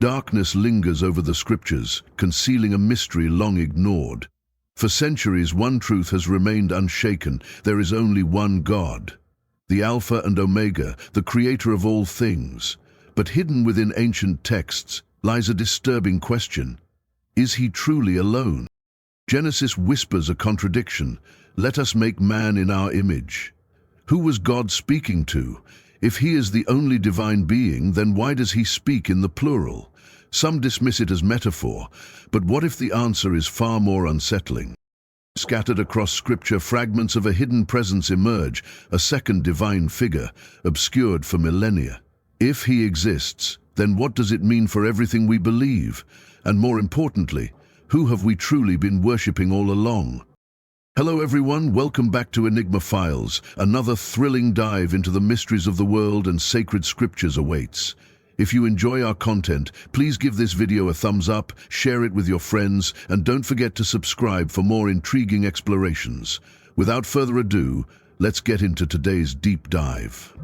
Darkness lingers over the scriptures, concealing a mystery long ignored. For centuries, one truth has remained unshaken: there is only one God, the Alpha and Omega, the creator of all things. But hidden within ancient texts lies a disturbing question: is he truly alone? Genesis whispers a contradiction: let us make man in our image. Who was God speaking to? If he is the only divine being, then why does he speak in the plural? Some dismiss it as metaphor, but what if the answer is far more unsettling? Scattered across scripture, fragments of a hidden presence emerge, a second divine figure, obscured for millennia. If he exists, then what does it mean for everything we believe? And more importantly, who have we truly been worshipping all along? Hello everyone, welcome back to Enigma Files. Another thrilling dive into the mysteries of the world and sacred scriptures awaits. If you enjoy our content, please give this video a thumbs up, share it with your friends, and don't forget to subscribe for more intriguing explorations. Without further ado, let's get into today's deep dive.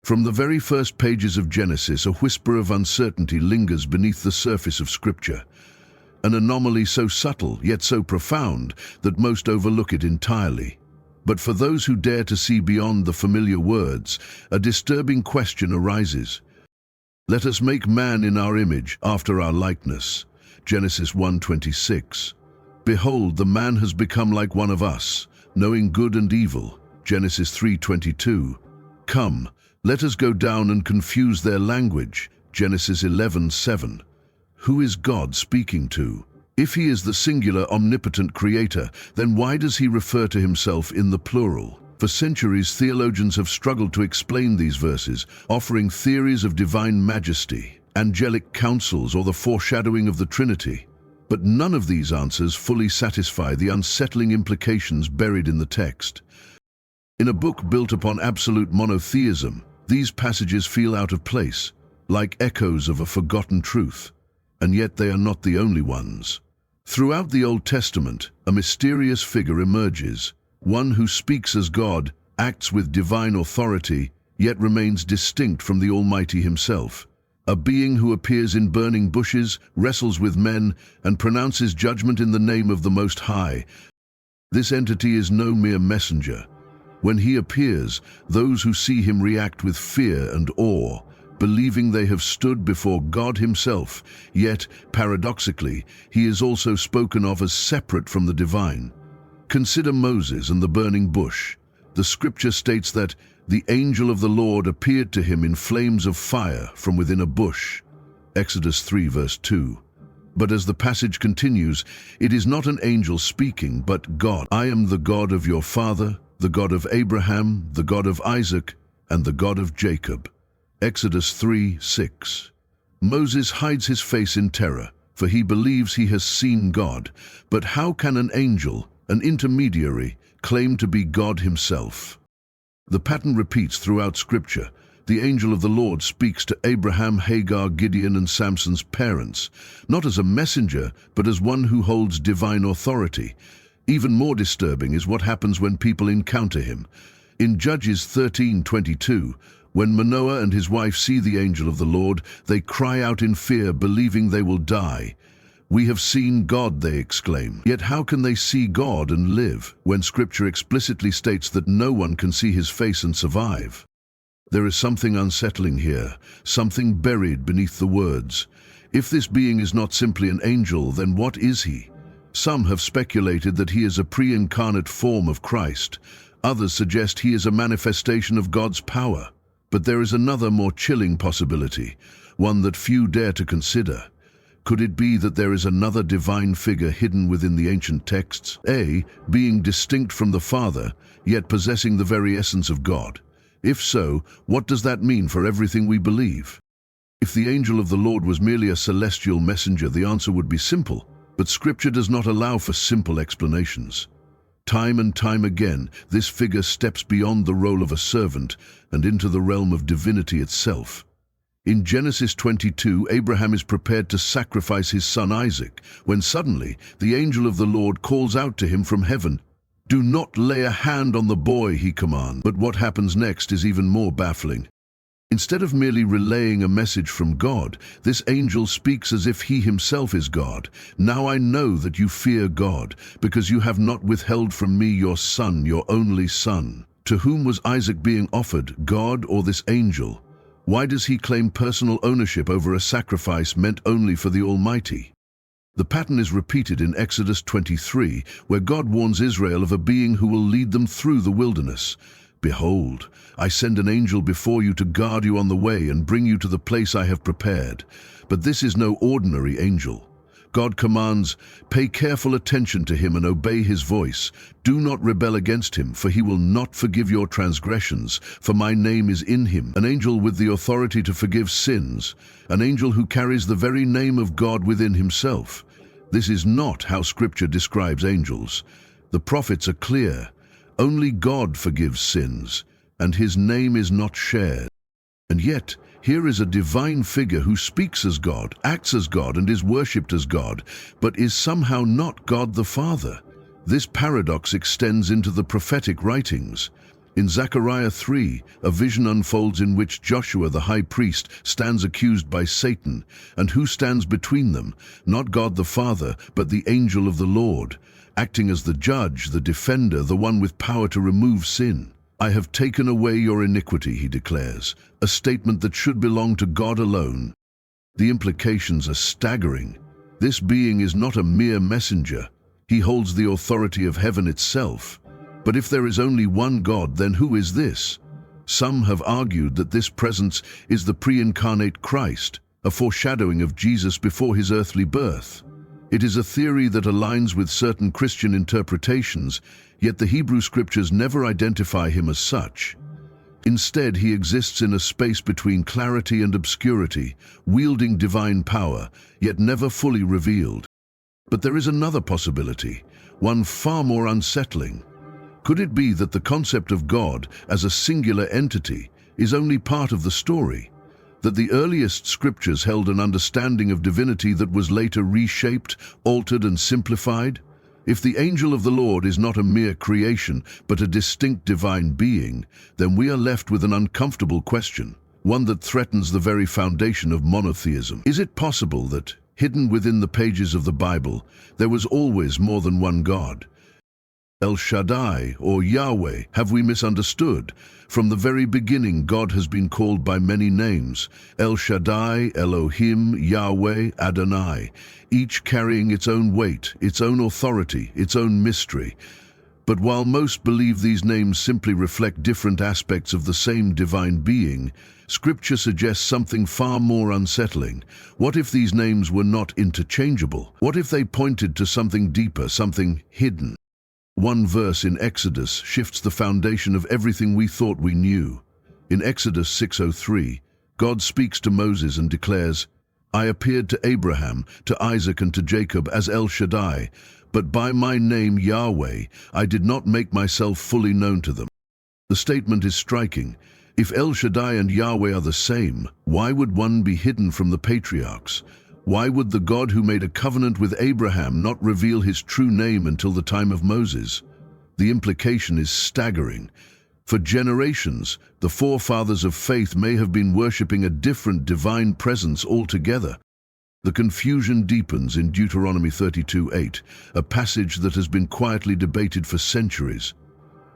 From the very first pages of Genesis, a whisper of uncertainty lingers beneath the surface of scripture. An anomaly so subtle, yet so profound, that most overlook it entirely. But for those who dare to see beyond the familiar words, a disturbing question arises. Let us make man in our image, after our likeness. Genesis 1:26. Behold, the man has become like one of us, knowing good and evil. Genesis 3:22. Come, let us go down and confuse their language. Genesis 11:7. Who is God speaking to? If he is the singular omnipotent creator, then why does he refer to himself in the plural? For centuries, theologians have struggled to explain these verses, offering theories of divine majesty, angelic counsels, or the foreshadowing of the Trinity. But none of these answers fully satisfy the unsettling implications buried in the text. In a book built upon absolute monotheism, these passages feel out of place, like echoes of a forgotten truth. And yet they are not the only ones. Throughout the Old Testament, a mysterious figure emerges, one who speaks as God, acts with divine authority, yet remains distinct from the Almighty himself. A being who appears in burning bushes, wrestles with men, and pronounces judgment in the name of the Most High. This entity is no mere messenger. When he appears, those who see him react with fear and awe, believing they have stood before God himself. Yet, paradoxically, he is also spoken of as separate from the divine. Consider Moses and the burning bush. The scripture states that the angel of the Lord appeared to him in flames of fire from within a bush. Exodus 3:2. But as the passage continues, it is not an angel speaking, but God. I am the God of your father, the God of Abraham, the God of Isaac, and the God of Jacob. Exodus 3:6. Moses hides his face in terror, for he believes he has seen God. But how can an angel, an intermediary, claim to be God himself? The pattern repeats throughout Scripture. The angel of the Lord speaks to Abraham, Hagar, Gideon, and Samson's parents, not as a messenger, but as one who holds divine authority. Even more disturbing is what happens when people encounter him. In Judges 13:22, when Manoah and his wife see the angel of the Lord, they cry out in fear, believing they will die. We have seen God, they exclaim. Yet how can they see God and live, when Scripture explicitly states that no one can see his face and survive? There is something unsettling here, something buried beneath the words. If this being is not simply an angel, then what is he? Some have speculated that he is a pre-incarnate form of Christ. Others suggest he is a manifestation of God's power. But there is another, more chilling possibility, one that few dare to consider. Could it be that there is another divine figure hidden within the ancient texts? Being distinct from the Father, yet possessing the very essence of God. If so, what does that mean for everything we believe? If the angel of the Lord was merely a celestial messenger, the answer would be simple. But Scripture does not allow for simple explanations. Time and time again, this figure steps beyond the role of a servant and into the realm of divinity itself. In Genesis 22, Abraham is prepared to sacrifice his son Isaac, when suddenly the angel of the Lord calls out to him from heaven. "Do not lay a hand on the boy," he commands. But what happens next is even more baffling. Instead of merely relaying a message from God, this angel speaks as if he himself is God. Now I know that you fear God, because you have not withheld from me your son, your only son. To whom was Isaac being offered, God or this angel? Why does he claim personal ownership over a sacrifice meant only for the Almighty? The pattern is repeated in Exodus 23, where God warns Israel of a being who will lead them through the wilderness. Behold, I send an angel before you to guard you on the way and bring you to the place I have prepared. But this is no ordinary angel. God commands, pay careful attention to him and obey his voice. Do not rebel against him, for he will not forgive your transgressions, for my name is in him. An angel with the authority to forgive sins, an angel who carries the very name of God within himself. This is not how Scripture describes angels. The prophets are clear. Only God forgives sins, and his name is not shared. And yet, here is a divine figure who speaks as God, acts as God, and is worshipped as God, but is somehow not God the Father. This paradox extends into the prophetic writings. In Zechariah 3, a vision unfolds in which Joshua the high priest stands accused by Satan, and who stands between them? Not God the Father, but the angel of the Lord, acting as the judge, the defender, the one with power to remove sin. I have taken away your iniquity, he declares, a statement that should belong to God alone. The implications are staggering. This being is not a mere messenger. He holds the authority of heaven itself. But if there is only one God, then who is this? Some have argued that this presence is the pre-incarnate Christ, a foreshadowing of Jesus before his earthly birth. It is a theory that aligns with certain Christian interpretations, yet the Hebrew Scriptures never identify him as such. Instead, he exists in a space between clarity and obscurity, wielding divine power, yet never fully revealed. But there is another possibility, one far more unsettling. Could it be that the concept of God as a singular entity is only part of the story? That the earliest scriptures held an understanding of divinity that was later reshaped, altered, and simplified? If the angel of the Lord is not a mere creation, but a distinct divine being, then we are left with an uncomfortable question, one that threatens the very foundation of monotheism. Is it possible that, hidden within the pages of the Bible, there was always more than one God? El Shaddai, or Yahweh, have we misunderstood? From the very beginning, God has been called by many names: El Shaddai, Elohim, Yahweh, Adonai, each carrying its own weight, its own authority, its own mystery. But while most believe these names simply reflect different aspects of the same divine being, Scripture suggests something far more unsettling. What if these names were not interchangeable? What if they pointed to something deeper, something hidden? One verse in Exodus shifts the foundation of everything we thought we knew. In Exodus 6:03, God speaks to Moses and declares, I appeared to Abraham, to Isaac, and to Jacob as El Shaddai, but by my name Yahweh I did not make myself fully known to them. The statement is striking. If El Shaddai and Yahweh are the same, why would one be hidden from the patriarchs? Why would the God who made a covenant with Abraham not reveal his true name until the time of Moses? The implication is staggering. For generations, the forefathers of faith may have been worshipping a different divine presence altogether. The confusion deepens in Deuteronomy 32:8, a passage that has been quietly debated for centuries.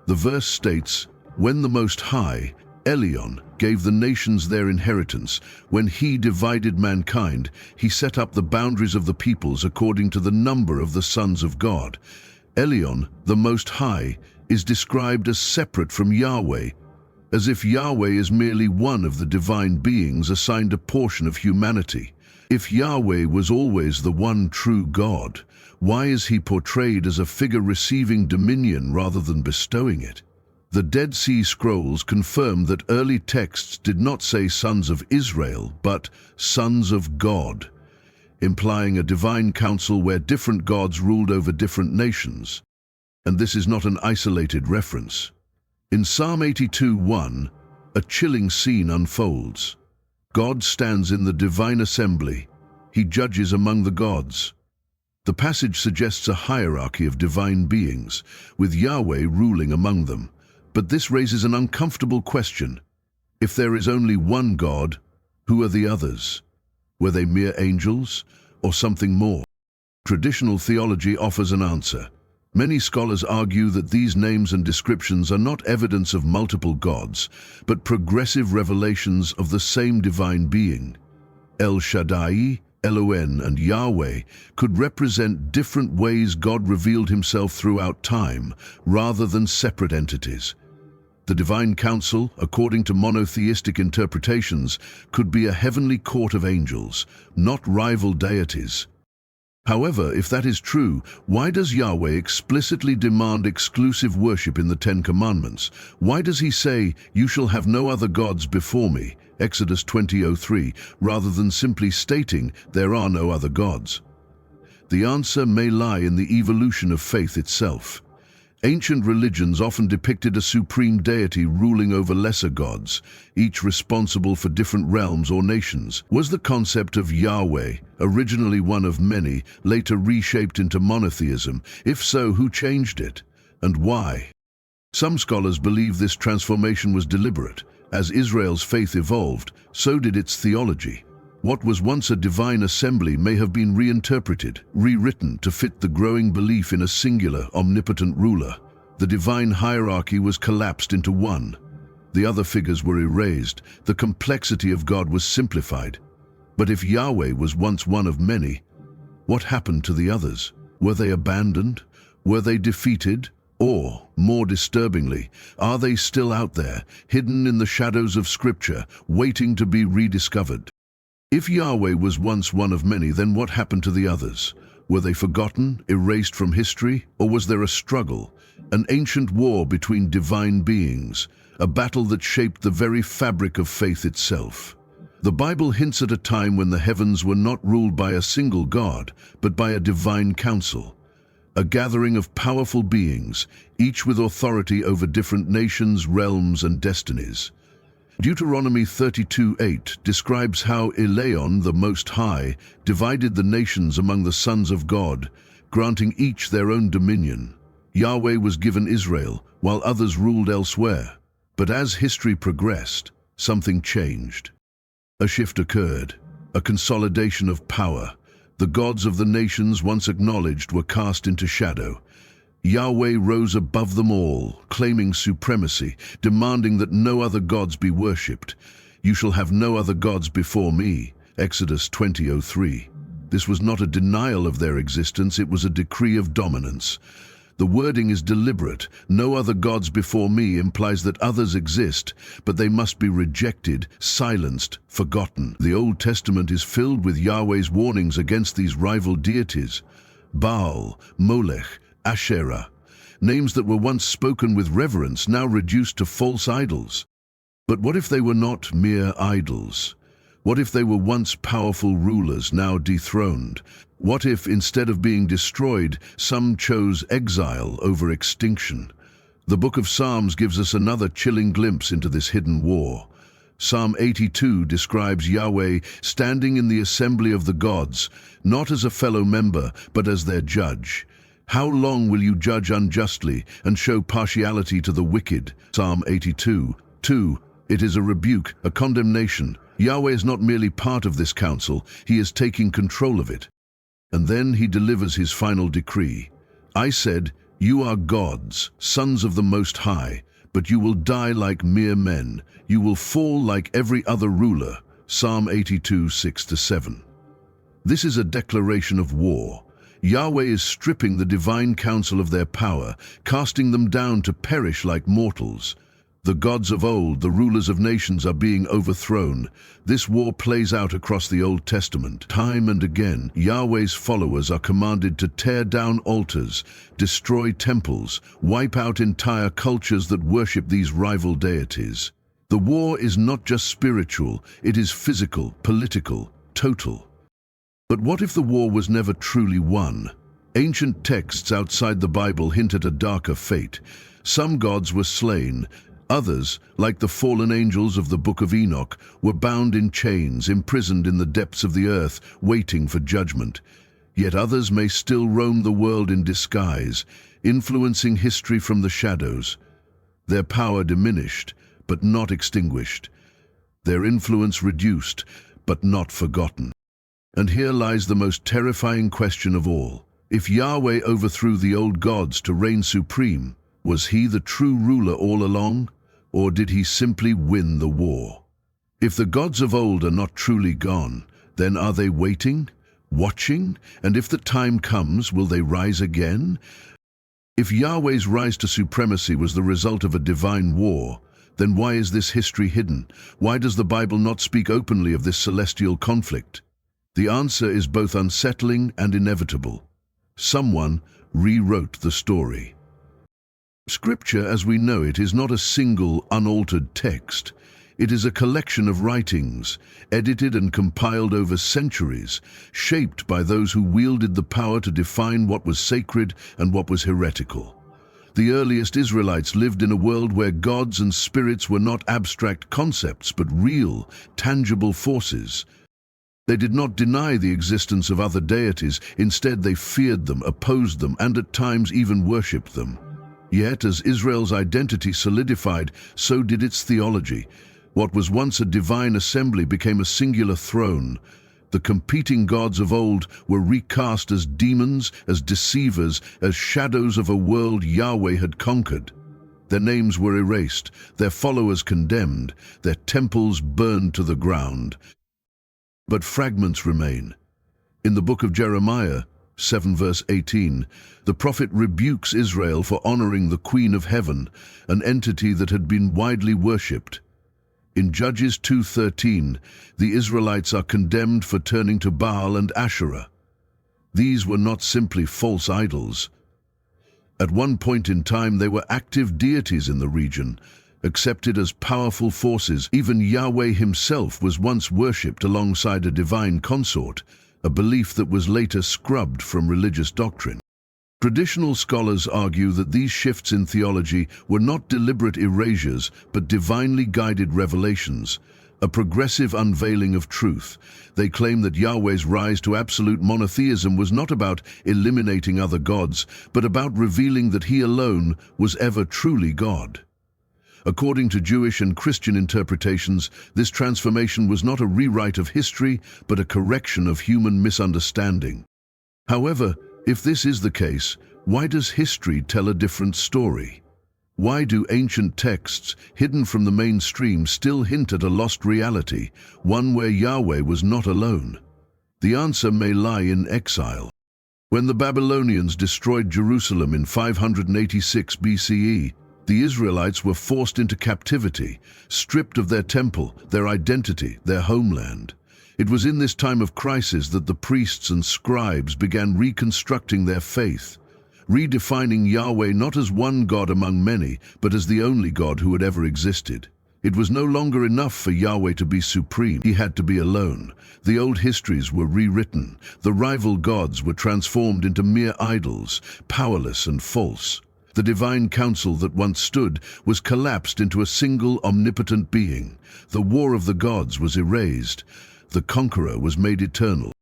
The verse states, when the Most High, Elion, gave the nations their inheritance, when he divided mankind, he set up the boundaries of the peoples according to the number of the sons of God. Elion, the Most High, is described as separate from Yahweh, as if Yahweh is merely one of the divine beings assigned a portion of humanity. If Yahweh was always the one true God, why is he portrayed as a figure receiving dominion rather than bestowing it? The Dead Sea Scrolls confirm that early texts did not say sons of Israel, but sons of God, implying a divine council where different gods ruled over different nations. And this is not an isolated reference. In Psalm 82:1, a chilling scene unfolds. God stands in the divine assembly. He judges among the gods. The passage suggests a hierarchy of divine beings, with Yahweh ruling among them. But this raises an uncomfortable question. If there is only one God, who are the others? Were they mere angels, or something more? Traditional theology offers an answer. Many scholars argue that these names and descriptions are not evidence of multiple gods, but progressive revelations of the same divine being. El Shaddai, Elohim, and Yahweh could represent different ways God revealed himself throughout time, rather than separate entities. The divine council, according to monotheistic interpretations, could be a heavenly court of angels, not rival deities. However, if that is true, why does Yahweh explicitly demand exclusive worship in the Ten Commandments? Why does he say, "You shall have no other gods before me," Exodus 20:3, rather than simply stating, "There are no other gods"? The answer may lie in the evolution of faith itself. Ancient religions often depicted a supreme deity ruling over lesser gods, each responsible for different realms or nations. Was the concept of Yahweh, originally one of many, later reshaped into monotheism? If so, who changed it, and why? Some scholars believe this transformation was deliberate. As Israel's faith evolved, so did its theology. What was once a divine assembly may have been reinterpreted, rewritten to fit the growing belief in a singular, omnipotent ruler. The divine hierarchy was collapsed into one. The other figures were erased. The complexity of God was simplified. But if Yahweh was once one of many, what happened to the others? Were they abandoned? Were they defeated? Or, more disturbingly, are they still out there, hidden in the shadows of Scripture, waiting to be rediscovered? If Yahweh was once one of many, then what happened to the others? Were they forgotten, erased from history, or was there a struggle, an ancient war between divine beings, a battle that shaped the very fabric of faith itself? The Bible hints at a time when the heavens were not ruled by a single God, but by a divine council, a gathering of powerful beings, each with authority over different nations, realms, and destinies. Deuteronomy 32:8 describes how Eleon, the Most High, divided the nations among the sons of God, granting each their own dominion. Yahweh was given Israel, while others ruled elsewhere. But as history progressed, something changed. A shift occurred, a consolidation of power. The gods of the nations once acknowledged were cast into shadow. Yahweh rose above them all, claiming supremacy, demanding that no other gods be worshipped. "You shall have no other gods before me," Exodus 20:3. This was not a denial of their existence, it was a decree of dominance. The wording is deliberate. "No other gods before me" implies that others exist, but they must be rejected, silenced, forgotten. The Old Testament is filled with Yahweh's warnings against these rival deities. Baal, Molech, Asherah, names that were once spoken with reverence, now reduced to false idols. But what if they were not mere idols? What if they were once powerful rulers, now dethroned? What if, instead of being destroyed, some chose exile over extinction? The book of Psalms gives us another chilling glimpse into this hidden war. Psalm 82 describes Yahweh standing in the assembly of the gods, not as a fellow member, but as their judge. "How long will you judge unjustly and show partiality to the wicked?" Psalm 82:2. It is a rebuke, a condemnation. Yahweh is not merely part of this council, he is taking control of it. And then he delivers his final decree. "I said, you are gods, sons of the Most High, but you will die like mere men. You will fall like every other ruler." Psalm 82:6-7. This is a declaration of war. Yahweh is stripping the divine council of their power, casting them down to perish like mortals. The gods of old, the rulers of nations, are being overthrown. This war plays out across the Old Testament. Time and again, Yahweh's followers are commanded to tear down altars, destroy temples, wipe out entire cultures that worship these rival deities. The war is not just spiritual, it is physical, political, total. But what if the war was never truly won? Ancient texts outside the Bible hint at a darker fate. Some gods were slain. Others, like the fallen angels of the Book of Enoch, were bound in chains, imprisoned in the depths of the earth, waiting for judgment. Yet others may still roam the world in disguise, influencing history from the shadows. Their power diminished, but not extinguished. their influence reduced, but not forgotten. And here lies the most terrifying question of all. If Yahweh overthrew the old gods to reign supreme, was he the true ruler all along, or did he simply win the war? If the gods of old are not truly gone, then are they waiting, watching, and if the time comes, will they rise again? If Yahweh's rise to supremacy was the result of a divine war, then why is this history hidden? Why does the Bible not speak openly of this celestial conflict? The answer is both unsettling and inevitable. Someone rewrote the story. Scripture, as we know it, is not a single, unaltered text. It is a collection of writings, edited and compiled over centuries, shaped by those who wielded the power to define what was sacred and what was heretical. The earliest Israelites lived in a world where gods and spirits were not abstract concepts, but real, tangible forces. They did not deny the existence of other deities. Instead, they feared them, opposed them, and at times even worshipped them. Yet, as Israel's identity solidified, so did its theology. What was once a divine assembly became a singular throne. The competing gods of old were recast as demons, as deceivers, as shadows of a world Yahweh had conquered. Their names were erased, their followers condemned, their temples burned to the ground. But fragments remain. In the book of Jeremiah, 7 verse 18, the prophet rebukes Israel for honoring the Queen of Heaven, an entity that had been widely worshipped. In Judges 2:13, the Israelites are condemned for turning to Baal and Asherah. These were not simply false idols. At one point in time, they were active deities in the region, accepted as powerful forces. Even Yahweh himself was once worshipped alongside a divine consort, a belief that was later scrubbed from religious doctrine. Traditional scholars argue that these shifts in theology were not deliberate erasures, but divinely guided revelations, a progressive unveiling of truth. They claim that Yahweh's rise to absolute monotheism was not about eliminating other gods, but about revealing that he alone was ever truly God. According to Jewish and Christian interpretations, this transformation was not a rewrite of history, but a correction of human misunderstanding. However, if this is the case, why does history tell a different story? Why do ancient texts, hidden from the mainstream, still hint at a lost reality, one where Yahweh was not alone? The answer may lie in exile. When the Babylonians destroyed Jerusalem in 586 BCE, the Israelites were forced into captivity, stripped of their temple, their identity, their homeland. It was in this time of crisis that the priests and scribes began reconstructing their faith, redefining Yahweh not as one God among many, but as the only God who had ever existed. It was no longer enough for Yahweh to be supreme. He had to be alone. The old histories were rewritten. The rival gods were transformed into mere idols, powerless and false. The divine council that once stood was collapsed into a single omnipotent being. The war of the gods was erased. The conqueror was made eternal.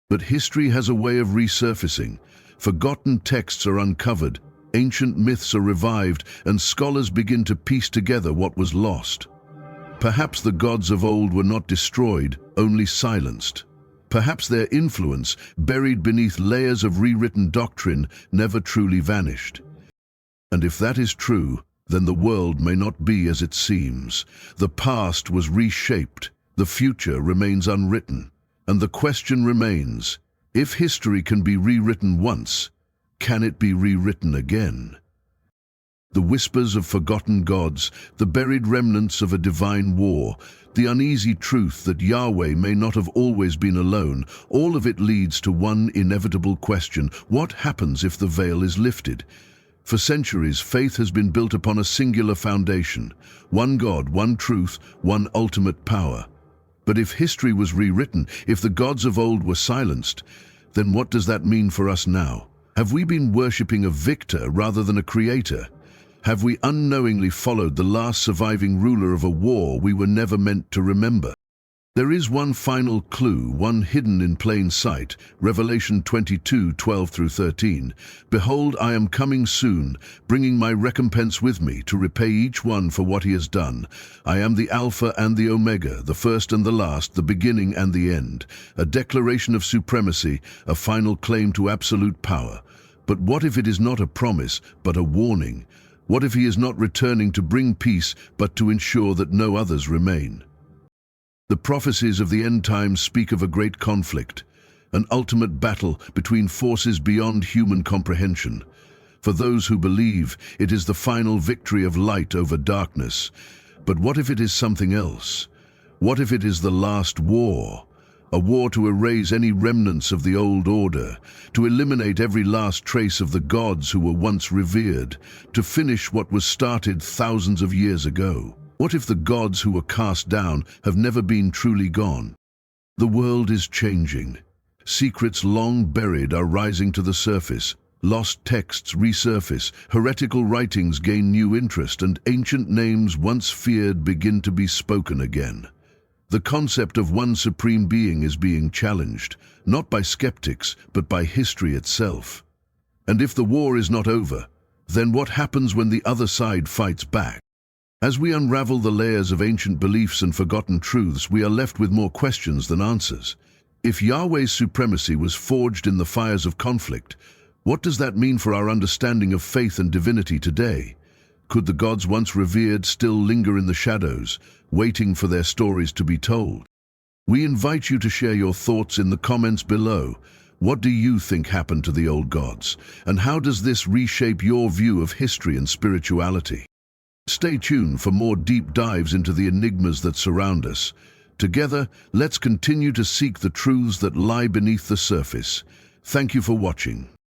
But history has a way of resurfacing. Forgotten texts are uncovered, ancient myths are revived, and scholars begin to piece together what was lost. Perhaps the gods of old were not destroyed, only silenced. Perhaps their influence, buried beneath layers of rewritten doctrine, never truly vanished. And if that is true, then the world may not be as it seems. The past was reshaped, the future remains unwritten, and the question remains, if history can be rewritten once, can it be rewritten again? The whispers of forgotten gods, the buried remnants of a divine war, the uneasy truth that Yahweh may not have always been alone, all of it leads to one inevitable question: what happens if the veil is lifted? For centuries, faith has been built upon a singular foundation: one God, one truth, one ultimate power. But if history was rewritten, if the gods of old were silenced, then what does that mean for us now? Have we been worshipping a victor rather than a creator? Have we unknowingly followed the last surviving ruler of a war we were never meant to remember? There is one final clue, one hidden in plain sight. Revelation 22:12-13. Behold, I am coming soon, bringing my recompense with me to repay each one for what he has done. I am the Alpha and the Omega, the first and the last, the beginning and the end. A declaration of supremacy, a final claim to absolute power. But what if it is not a promise, but a warning? What if he is not returning to bring peace, but to ensure that no others remain? The prophecies of the end times speak of a great conflict, an ultimate battle between forces beyond human comprehension. For those who believe, it is the final victory of light over darkness. But what if it is something else? What if it is the last war? A war to erase any remnants of the old order, to eliminate every last trace of the gods who were once revered, to finish what was started thousands of years ago. What if the gods who were cast down have never been truly gone? The world is changing. Secrets long buried are rising to the surface. Lost texts resurface, heretical writings gain new interest, and ancient names once feared begin to be spoken again. The concept of one supreme being is being challenged, not by skeptics, but by history itself. And if the war is not over, then what happens when the other side fights back? As we unravel the layers of ancient beliefs and forgotten truths, we are left with more questions than answers. If Yahweh's supremacy was forged in the fires of conflict, what does that mean for our understanding of faith and divinity today? Could the gods once revered still linger in the shadows, waiting for their stories to be told? We invite you to share your thoughts in the comments below. What do you think happened to the old gods? And how does this reshape your view of history and spirituality? Stay tuned for more deep dives into the enigmas that surround us. Together, let's continue to seek the truths that lie beneath the surface. Thank you for watching.